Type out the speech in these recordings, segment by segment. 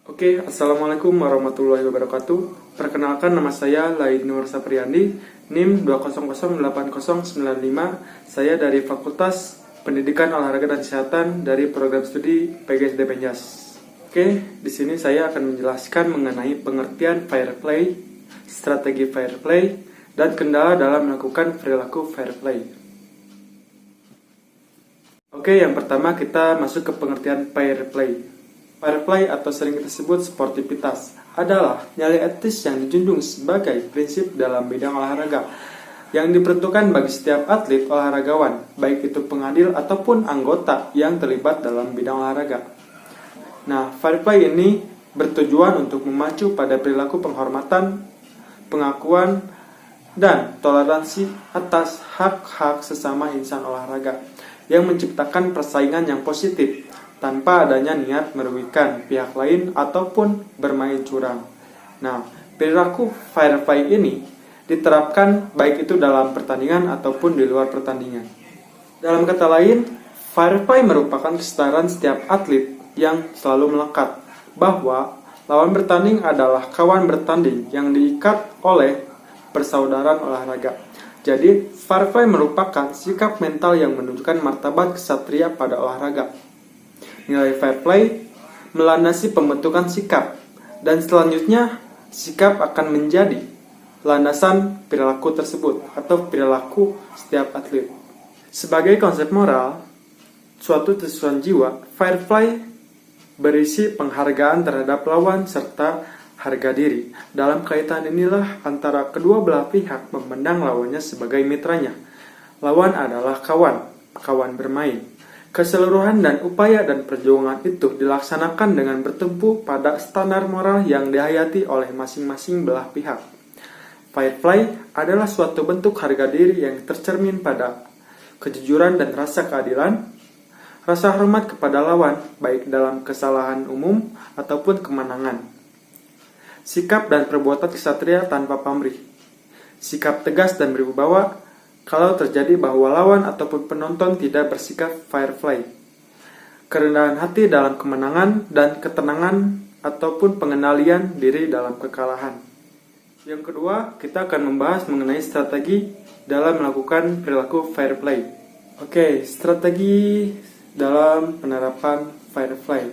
Assalamualaikum warahmatullahi wabarakatuh. Perkenalkan, nama saya Laid Nur Sapriyandi, NIM 2008095. Saya dari Fakultas Pendidikan Olahraga dan Kesehatan dari Program Studi PGSD Penjas. Di sini saya akan menjelaskan mengenai pengertian fair play, strategi fair play, dan kendala dalam melakukan perilaku fair play. Yang pertama kita masuk ke pengertian fair play. Fair play atau sering disebut sportivitas adalah nilai etis yang dijunjung sebagai prinsip dalam bidang olahraga yang diperuntukkan bagi setiap atlet olahragawan, baik itu pengadil ataupun anggota yang terlibat dalam bidang olahraga. Fair play ini bertujuan untuk memacu pada perilaku penghormatan, pengakuan, dan toleransi atas hak-hak sesama insan olahraga yang menciptakan persaingan yang positif tanpa adanya niat merugikan pihak lain ataupun bermain curang. Perilaku fair play ini diterapkan baik itu dalam pertandingan ataupun di luar pertandingan. Dalam kata lain, fair play merupakan kesetaraan setiap atlet yang selalu melekat bahwa lawan bertanding adalah kawan bertanding yang diikat oleh persaudaraan olahraga. Jadi, fair play merupakan sikap mental yang menunjukkan martabat kesatria pada olahraga. Nilai fair play melandasi pembentukan sikap, dan selanjutnya sikap akan menjadi landasan perilaku tersebut atau perilaku setiap atlet. Sebagai konsep moral, suatu kesesuaian jiwa, fair play berisi penghargaan terhadap lawan serta harga diri. Dalam kaitan inilah antara kedua belah pihak memandang lawannya sebagai mitranya. Lawan adalah kawan bermain. Keseluruhan dan upaya dan perjuangan itu dilaksanakan dengan bertumpu pada standar moral yang dihayati oleh masing-masing belah pihak. Fair play adalah suatu bentuk harga diri yang tercermin pada kejujuran dan rasa keadilan, rasa hormat kepada lawan, baik dalam kesalahan umum ataupun kemenangan. Sikap dan perbuatan kesatria tanpa pamrih. Sikap tegas dan berwibawa kalau terjadi bahwa lawan ataupun penonton tidak bersikap fair play. Kerendahan hati dalam kemenangan dan ketenangan ataupun pengendalian diri dalam kekalahan. Yang kedua, kita akan membahas mengenai strategi dalam melakukan perilaku fair play. Strategi dalam penerapan fair play.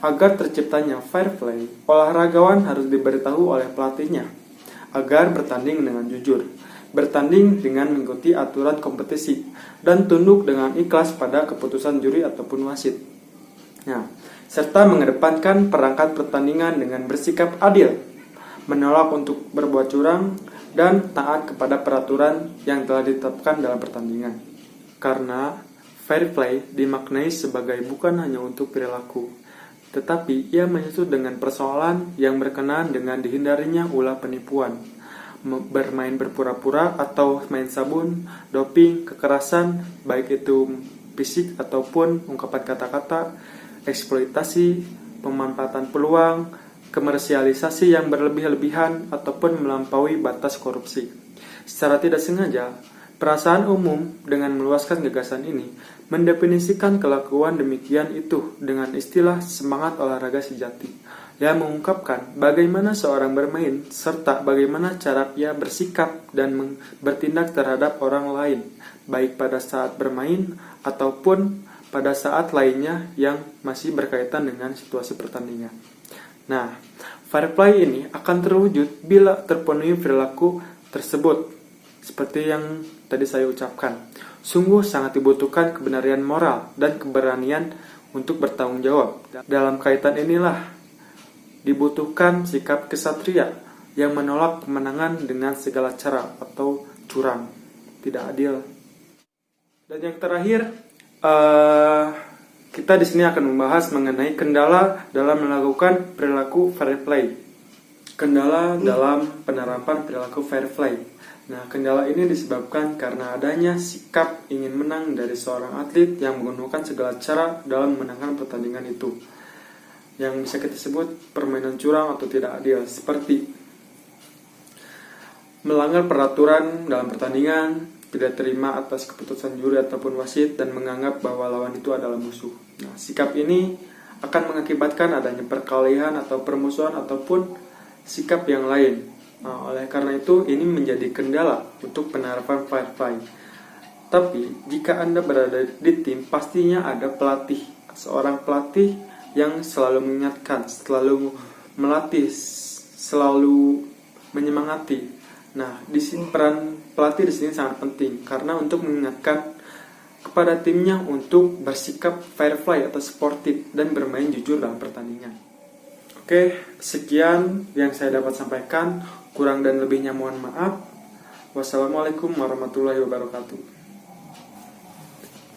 Agar terciptanya fair play, olahragawan harus diberitahu oleh pelatihnya agar bertanding dengan jujur, bertanding dengan mengikuti aturan kompetisi, dan tunduk dengan ikhlas pada keputusan juri ataupun wasit. Serta mengedepankan perangkat pertandingan dengan bersikap adil, menolak untuk berbuat curang, dan taat kepada peraturan yang telah ditetapkan dalam pertandingan. Karena fair play dimaknai sebagai bukan hanya untuk perilaku, tetapi ia menyangkut dengan persoalan yang berkenaan dengan dihindarinya ulah penipuan, bermain berpura-pura atau main sabun, doping, kekerasan, baik itu fisik ataupun ungkapan kata-kata, eksploitasi, pemanfaatan peluang, komersialisasi yang berlebih-lebihan ataupun melampaui batas korupsi. Secara tidak sengaja, perasaan umum dengan meluaskan gagasan ini mendefinisikan kelakuan demikian itu dengan istilah semangat olahraga sejati, yang mengungkapkan bagaimana seorang bermain serta bagaimana cara ia bersikap dan bertindak terhadap orang lain, baik pada saat bermain ataupun pada saat lainnya yang masih berkaitan dengan situasi pertandingan. Fair play ini akan terwujud bila terpenuhi perilaku tersebut. Seperti yang tadi saya ucapkan, sungguh sangat dibutuhkan kebenaran moral dan keberanian untuk bertanggung jawab. Dalam kaitan inilah dibutuhkan sikap kesatria yang menolak kemenangan dengan segala cara atau curang, tidak adil. Dan yang terakhir, kita di sini akan membahas mengenai kendala dalam melakukan perilaku fair play. Kendala dalam penerapan perilaku fair play. Kendala ini disebabkan karena adanya sikap ingin menang dari seorang atlet yang menggunakan segala cara dalam memenangkan pertandingan itu, yang bisa kita sebut permainan curang atau tidak adil, seperti melanggar peraturan dalam pertandingan, tidak terima atas keputusan juri ataupun wasit, dan menganggap bahwa lawan itu adalah musuh. Sikap ini akan mengakibatkan adanya perkelahian atau permusuhan ataupun sikap yang lain. Nah, oleh karena itu ini menjadi kendala untuk penerapan fair play. Tapi jika Anda berada di tim, pastinya ada pelatih, seorang pelatih yang selalu mengingatkan, selalu melatih, selalu menyemangati. Nah, di sini peran pelatih di sini sangat penting karena untuk mengingatkan kepada timnya untuk bersikap fair play atau sportif dan bermain jujur dalam pertandingan. Oke, sekian yang saya dapat sampaikan. Kurang dan lebihnya mohon maaf. Wassalamualaikum warahmatullahi wabarakatuh.